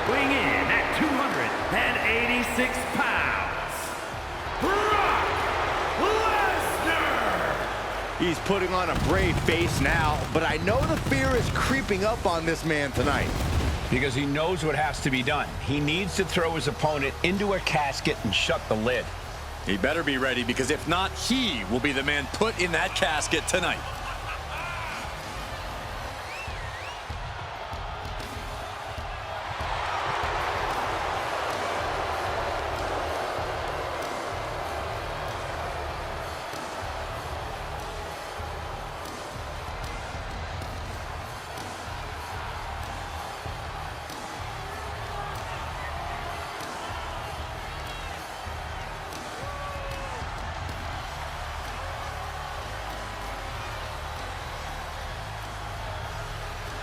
weighing in at 286 pounds, Brock Lesnar! He's putting on a brave face now, but I know the fear is creeping up on this man tonight. Because he knows what has to be done. He needs to throw his opponent into a casket and shut the lid. He better be ready, because if not, he will be the man put in that casket tonight.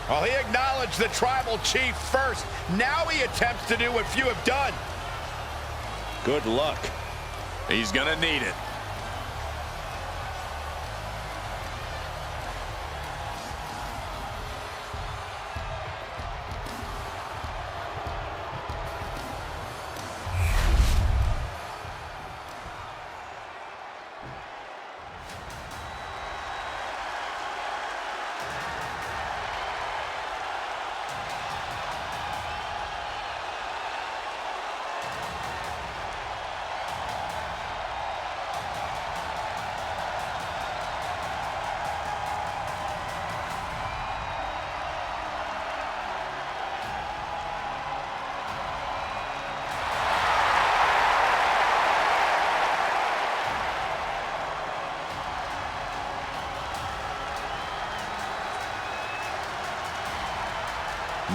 Well, he acknowledged the tribal chief first. Now he attempts to do what few have done. Good luck. He's gonna need it.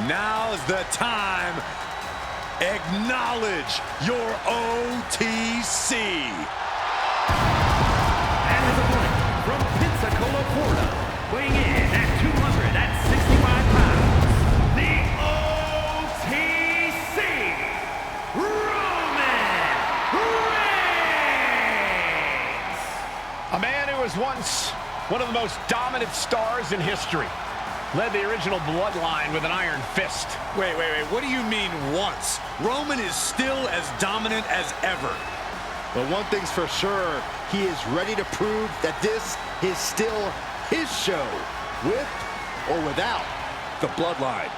Now's the time. Acknowledge your OTC. And his opponent from Pensacola, Florida, weighing in at 265 pounds, the OTC, Roman Reigns! A man who was once one of the most dominant stars in history. Led the original bloodline with an iron fist. Wait. What do you mean once? Roman is still as dominant as ever. But one thing's for sure, he is ready to prove that this is still his show, with or without the bloodline.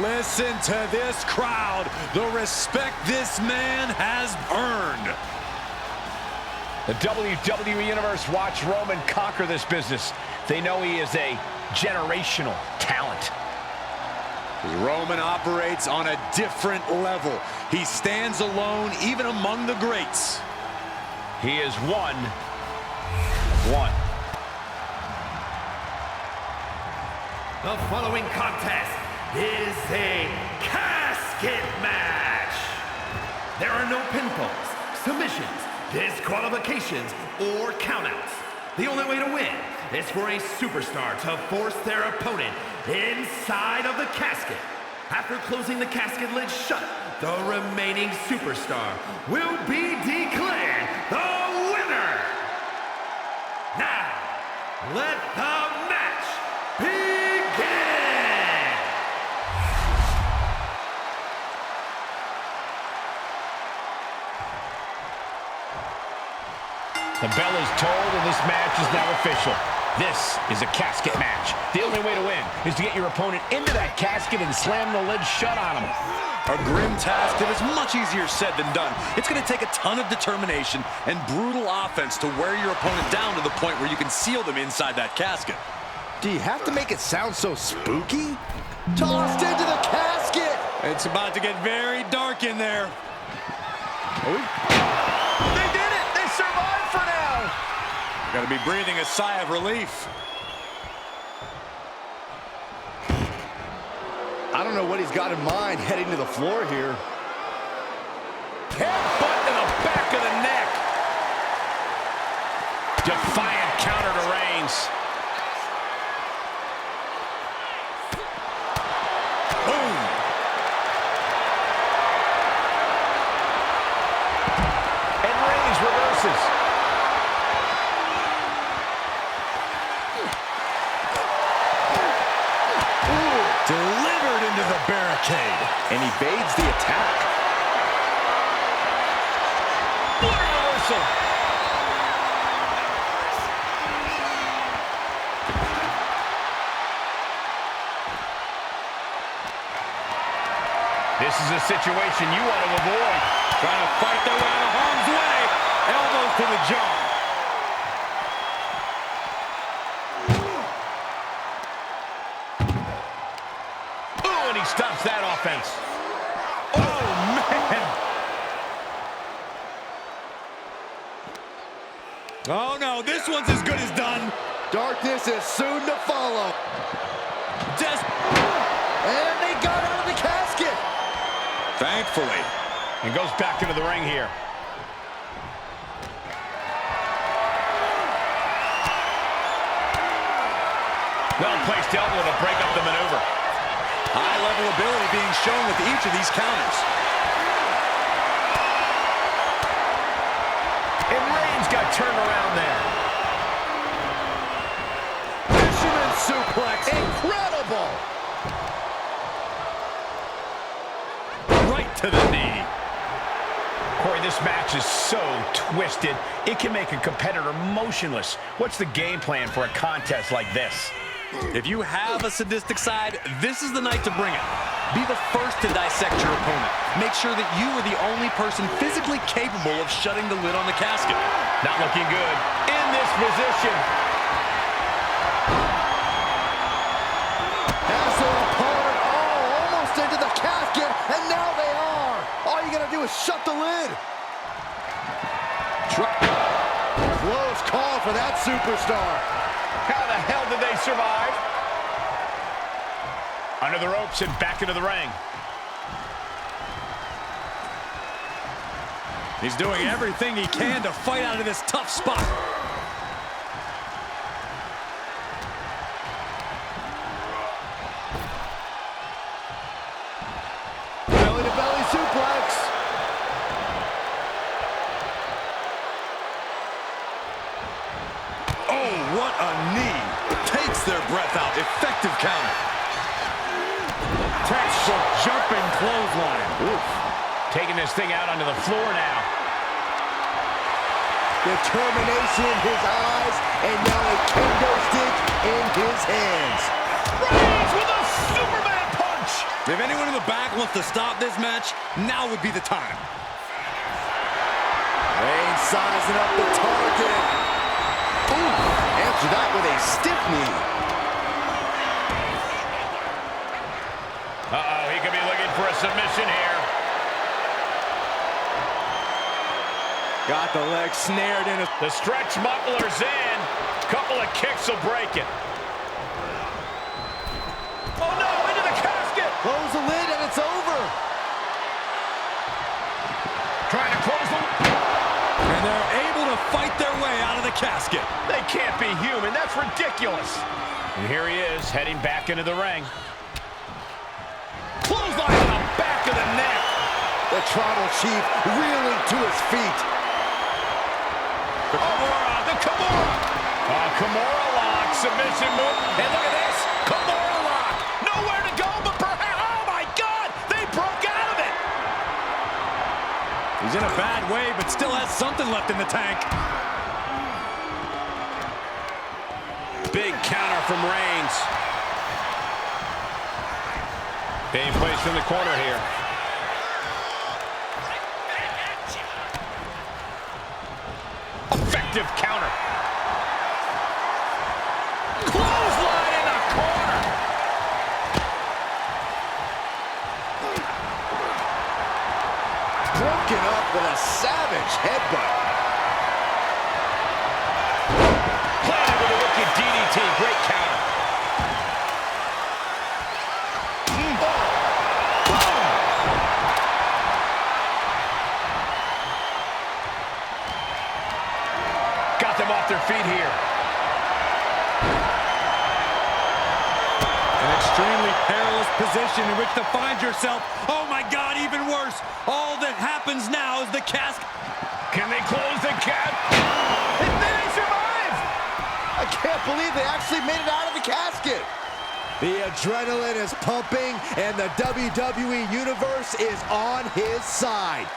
Listen to this crowd, the respect this man has earned. The WWE Universe watched Roman conquer this business. They know he is a generational talent. Roman operates on a different level. He stands alone even among the greats. He is one. The following contest is a casket match. There are no pinfalls, submissions, disqualifications, or countouts. The only way to win is for a superstar to force their opponent inside of the casket. After closing the casket lid shut, the remaining superstar will be declared the winner. Now, let the match begin! The bell is tolled, and this match is now official. This is a casket match. The only way to win is to get your opponent into that casket and slam the lid shut on him. A grim task that is much easier said than done. It's going to take a ton of determination and brutal offense to wear your opponent down to the point where you can seal them inside that casket. Do you have to make it sound so spooky? Tossed into the casket! It's about to get very dark in there. They did it! They survived for now! Got to be breathing a sigh of relief. I don't know what he's got in mind heading to the floor here. Headbutt to the back of the neck. Defiant counter to Reigns. Boom! And Reigns reverses. Delivered into the barricade. And evades the attack. What a reversal. This is a situation you want to avoid. Trying to fight their way out of harm's way. Elbows to the jaw. Ooh, and he stops that offense. Oh, man. Oh, no. This one's as good as done. Darkness is soon to follow. And they got out of the casket. Thankfully. And goes back into the ring here. Well-placed elbow to break up the maneuver. High-level ability being shown with each of these counters. And Reigns got turned around there. Fisherman suplex. Incredible. Right to the knee. Corey, this match is so twisted, it can make a competitor motionless. What's the game plan for a contest like this? If you have a sadistic side, this is the night to bring it. Be the first to dissect your opponent. Make sure that you are the only person physically capable of shutting the lid on the casket. Not looking good in this position. Has their opponent almost into the casket, and now they are. All you gotta do is shut the lid. Close call for that superstar. How the hell did they survive? Under the ropes and back into the ring. He's doing everything he can to fight out of this tough spot. Belly-to-belly suplex. Oh, what a knee. Takes their breath out. Effective counter. Textbook jumping clothesline. Oof. Taking this thing out onto the floor now. Determination in his eyes, and now a kendo stick in his hands. Reigns with a Superman punch. If anyone in the back wants to stop this match, now would be the time. Reigns sizing up the target. Ooh, answer that with a stiff knee. Uh-oh, he could be looking for a submission here. Got the leg snared in. The stretch muffler's in. Couple of kicks will break it. Oh no, into the casket. Close the lid and it's over. Trying to close the... And they're able to fight their way out of the casket. They can't be human. That's ridiculous. And here he is, heading back into the ring. Clothesline to the back of the neck. The Tribal Chief reeling to his feet. The Kimura. Kimura lock, submission move. And look at this, Kimura lock. Nowhere to go, but perhaps, oh my God, they broke out of it. He's in a bad way, but still has something left in the tank. Big counter from Reigns. Being placed in the corner here. Effective counter. Clothesline in the corner. Broken up with a savage headbutt. Planted with a wicked DDT. Great counter. Got them off their feet here. An extremely perilous position in which to find yourself. Oh my God, even worse. All that happens now is the casket. Can they close the gap? They survive! I can't believe they actually made it out of the casket. The adrenaline is pumping, and the WWE Universe is on his side.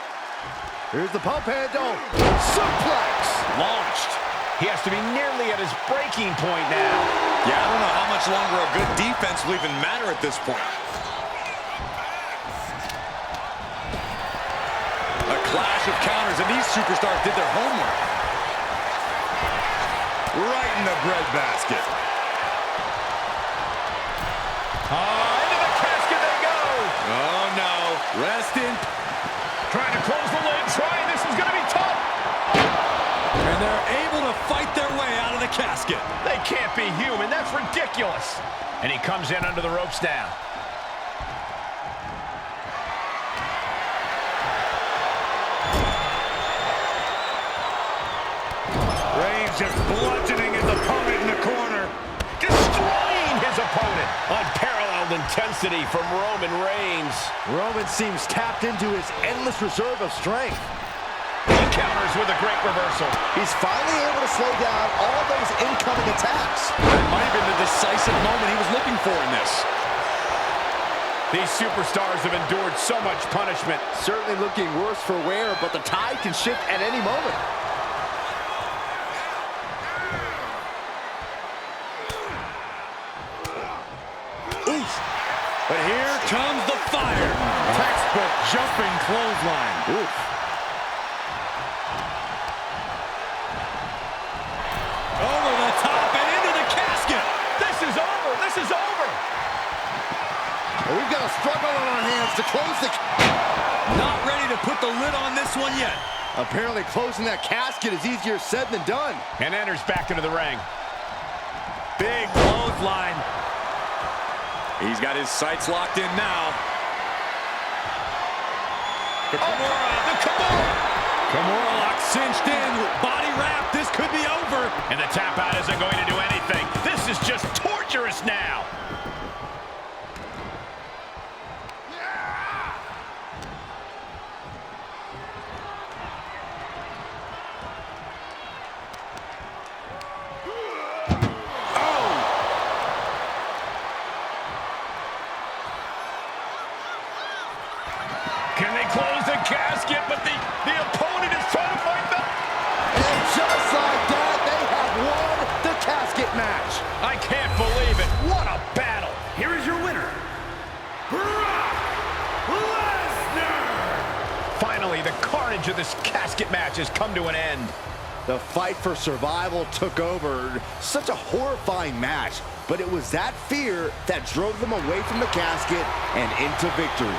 Here's the pump handle. Suplex. Launched. He has to be nearly at his breaking point now. Yeah, I don't know how much longer a good defense will even matter at this point. A clash of counters, and these superstars did their homework. Right in the breadbasket. Into the casket they go. Oh no, rest in. Trying to close the lid, trying. This is going to be tough. And they're able to fight their way out of the casket. They can't be human. That's ridiculous. And he comes in under the ropes now. Reigns just bludgeoning his opponent in the corner. Destroying his opponent. Unparalleled intensity from Roman Reigns. Roman seems tapped into his endless reserve of strength. He counters with a great reversal. He's finally able to slow down all those incoming attacks. That might have been the decisive moment he was looking for in this. These superstars have endured so much punishment. Certainly looking worse for wear, but the tide can shift at any moment. Oof. But here comes the fire. Textbook jumping clothesline. Oof. Over the top and into the casket. This is over. This is over. Well, we've got a struggle on our hands to close the... Not ready to put the lid on this one yet. Apparently closing that casket is easier said than done. And enters back into the ring. Big clothesline. He's got his sights locked in now. The Kimura. Kimura lock cinched in. Body wrap. This could be over. And the tap out isn't going to do anything. This is just torturous now. Can they close the casket? But the opponent is trying to fight back. And just like that, they have won the casket match. I can't believe it. What a battle. Here is your winner, Brock Lesnar! Finally, the carnage of this casket match has come to an end. The fight for survival took over. Such a horrifying match, but it was that fear that drove them away from the casket and into victory.